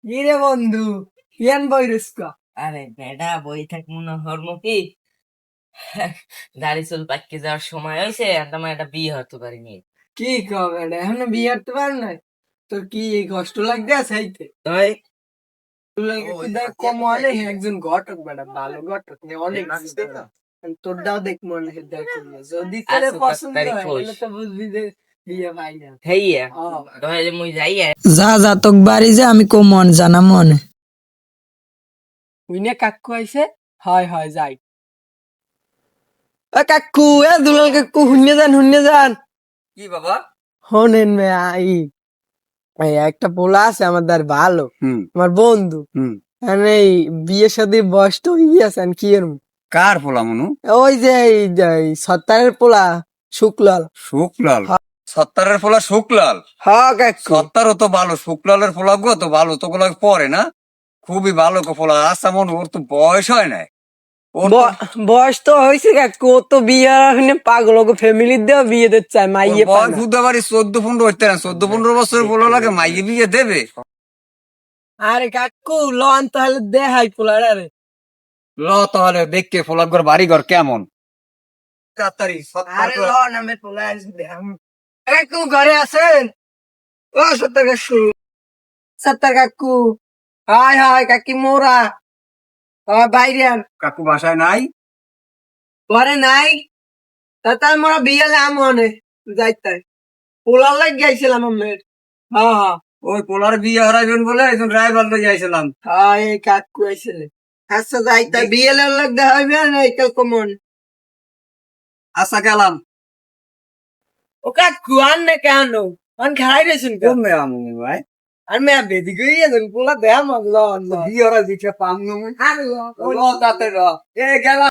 কি রে বন্ধু, ইয়ান বইরুস কা? আরে বেডা বই থাক মনে হরমু কি দাড়ি চুল পাকিয়ে যাওয়ার সময় হয়েছে আর তোমার একটা বিয়ে হতে পারিনি। কি কবে রে, এখনো বিয়ে করতে পার নাই? তোর কি কষ্ট লাগতে আছে হইতে? তাই তুই দেখ কম হলে একজন ঘটক বেটা, ভালো ঘটক নে, অনেক তোরটাও দেখ মনে হয় দেখ, যদি তোরে আচ্ছা, পছন্দ তাড়াতাড়ি হয় খোঁজ। তাহলে তো বুঝবি যে বিয়ে ভাই না। হেইয়া হ্যাঁ। দহে যে মুই যাইয়া যা যা তোক বাড়ি যে আমি কমন জানা মনে উইনে কাকু আইছে, হয় হয় যাই। এ কাকু, এ দুলাল কাকু, হুন্যে যান। কি বাবা? শোনেন মে আই, এই একটা পোলা আছে আমার দ্বার ভালো, আমার বন্ধু। মানে এই বিয়ে শাদীর বয়স তো হয়ে গেছে, আর কি এর কার পোলা মনু? ওই যে এই সত্তারের পোলা শুক্লাল। শুকলাল? সত্তারের পোলা শুকলাল? হ কাকু, সত্তারও তো ভালো, শুকলালের পোলা গো তো ভালো, তো গুলো পরে না, খুবই ভালো গো পোলা। আচ্ছা মনু, ওর তো বয়স হয় নাই। ওর তো বয়স তো হয়েছে কাকু, ও তো বিয়ে পাগল, ওকে ফ্যামিলির দেওয়া বিয়ে দিতে চায়, ওর মাইয়ে পায় বয়স না। শুধু আবার 14-15 হইতে না, 14-15 বছরের পোলা লাগে মাইয়ে বিয়ে দেবে? আরে কাকু লন তাহলে দেখাই পোলার। আরে ল তাহলে দেখকে পোলা ঘর বাড়ি ঘর কেমন। তাড়াতাড়ি আরে লন আমি পোলা আইছে দেখাম। কাকু ঘরে আছেন? ও সত্তর কাকু, সত্তর কাকু, হাই হাই কাকি মোরা, বাইরে আন। কাকু বাসায় নাই? ঘরে নাই? তাতে মোরা বিয়ালে আমনে যাইতে পোলার লাগ গাইছিলাম আমের। হ্যাঁ হ্যাঁ ওই পোলার বিয়ে হারাইবেন বলে একজন ড্রাইভার লই যাইছিলাম। হ্যাঁ, এই কাকু আইছিলে। আচ্ছা যাইতে বিয়ালে লাগ দেখাইবে না এইটা কমন। আচ্ছা গেলাম। ও কাকু আন না কেন? আন খাই রেছেন কেন? কমে আমু ভাই, আর মে বেদি গইয়েছেন পোলা দেয়া মন লন। বিয়ে হারাই দিচ্ছে পাম নমু। আরে ল তাতে ল, এ গেলাম।